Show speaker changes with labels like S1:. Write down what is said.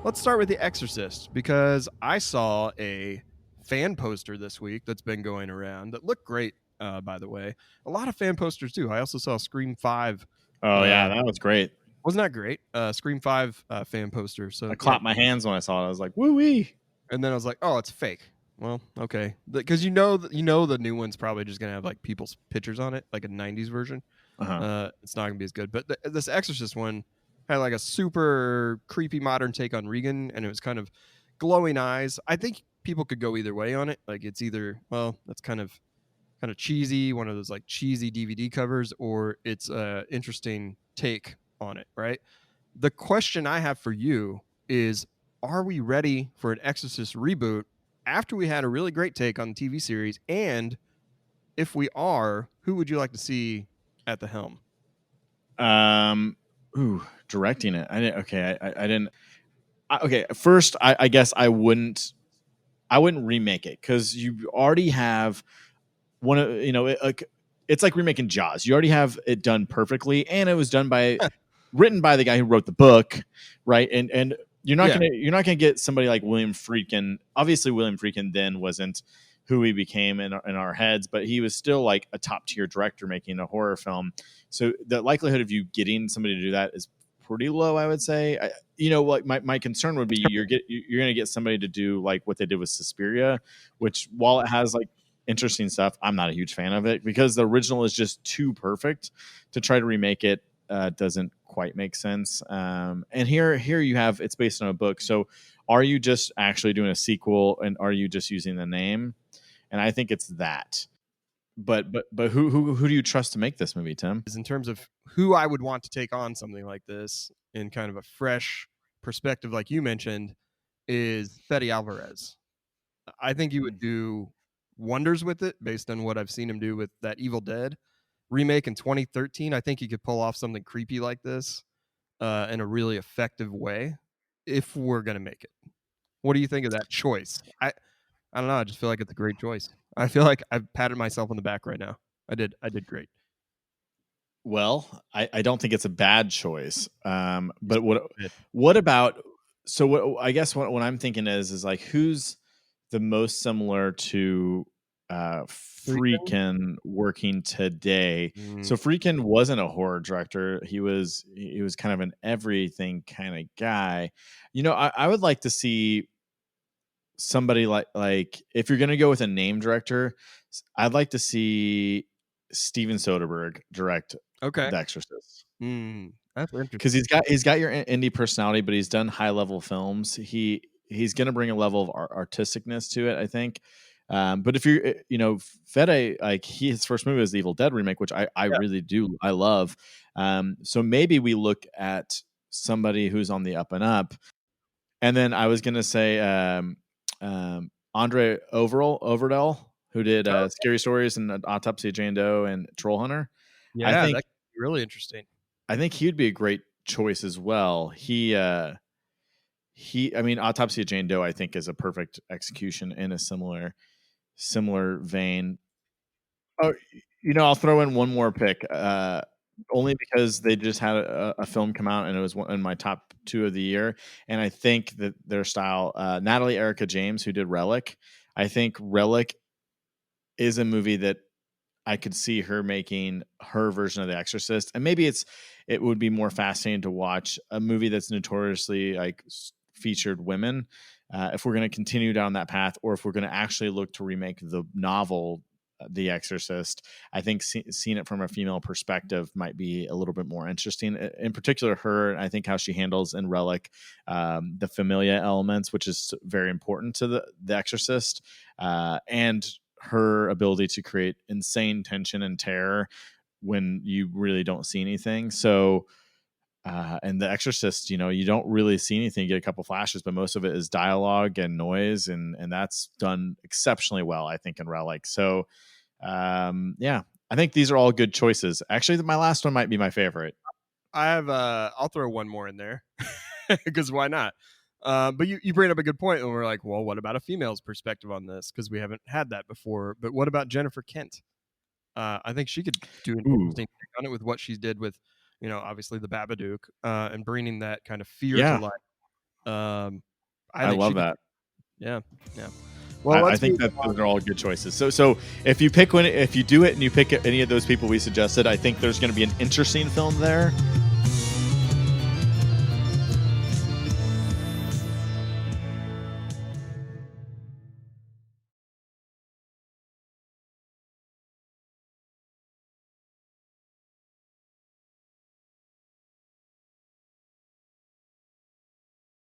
S1: Let's start with The Exorcist, because I saw a fan poster this week that's been going around that looked great, by the way. A lot of fan posters, too. I also saw Scream 5.
S2: Oh, yeah, that was great.
S1: Wasn't that great? Scream 5 fan poster. So
S2: I clapped my hands when I saw it. I was like, woo-wee.
S1: And then I was like, oh, it's fake. Well, okay. Because you know the new one's probably just going to have like people's pictures on it, like a 90s version. It's not going to be as good. But this Exorcist one had like a super creepy modern take on Regan, and it was kind of glowing eyes. I think people could go either way on it. Like it's either, well, that's kind of cheesy, one of those like cheesy DVD covers, or it's a interesting take on it, right? The question I have for you is, are we ready for an Exorcist reboot after we had a really great take on the TV series? And if we are, who would you like to see at the helm?
S2: Directing it. I didn't. Okay, first, I guess I wouldn't remake it because you already have one of it's like remaking Jaws. You already have it done perfectly, and it was done written by the guy who wrote the book, right? And you're not gonna get somebody like William Friedkin. Obviously, William Friedkin then wasn't who he became in our heads, but he was still like a top tier director making a horror film. So the likelihood of you getting somebody to do that is pretty low, I would say. What my concern would be, you're going to get somebody to do like what they did with Suspiria, which while it has like interesting stuff, I'm not a huge fan of it because the original is just too perfect. To try to remake it doesn't quite make sense. And here you have, it's based on a book. So are you just actually doing a sequel, and are you just using the name? And I think it's that. But who do you trust to make this movie, Tim?
S1: In terms of who I would want to take on something like this in kind of a fresh perspective, like you mentioned, is Fede Alvarez. I think he would do wonders with it based on what I've seen him do with that Evil Dead remake in 2013. I think he could pull off something creepy like this in a really effective way if we're going to make it. What do you think of that choice? I don't know. I just feel like it's a great choice. I feel like I've patted myself on the back right now. I did great.
S2: Well, I don't think it's a bad choice. But what about, so what I guess what I'm thinking is like, who's the most similar to Friedkin working today? So Friedkin wasn't a horror director. He was kind of an everything kind of guy. I would like to see somebody like if you're going to go with a name director, I'd like to see Steven Soderbergh direct The Exorcist.
S1: That's interesting
S2: because he's got your indie personality, but he's done high level films. He's going to bring a level of artisticness to it, I think. But if you're, Fede, like his first movie was the Evil Dead remake, which I really do. I love. So maybe we look at somebody who's on the up and up. And then I was going to say Andre Overdell, who did Scary Stories and Autopsy of Jane Doe and Troll Hunter.
S1: Yeah, I think that's really interesting.
S2: I think he would be a great choice as well. I mean, Autopsy of Jane Doe, I think, is a perfect execution in a similar vein. Oh, I'll throw in one more pick, only because they just had a film come out and it was in my top 2 of the year. And I think that their style, Natalie Erica James, who did Relic, I think Relic is a movie that I could see her making her version of The Exorcist. And maybe it would be more fascinating to watch a movie that's notoriously like featured women, if we're going to continue down that path, or if we're going to actually look to remake the novel The Exorcist. I think seeing it from a female perspective might be a little bit more interesting. In particular, her, I think how she handles in Relic the familia elements, which is very important to the Exorcist, and her ability to create insane tension and terror when you really don't see anything. So, and The Exorcist, you don't really see anything. You get a couple flashes, but most of it is dialogue and noise, and that's done exceptionally well, I think, in Relic. So, yeah, I think these are all good choices. Actually, my last one might be my favorite.
S1: I'll throw one more in there because why not? But you bring up a good point, and we're like, well, what about a female's perspective on this? Because we haven't had that before. But what about Jennifer Kent? I think she could do an interesting thing on it with what she did with, obviously the Babadook, and bringing that kind of fear to life.
S2: I love that.
S1: Yeah. Well,
S2: I think that those are all good choices. So if you pick one, if you do it and you pick any of those people we suggested, I think there's going to be an interesting film there.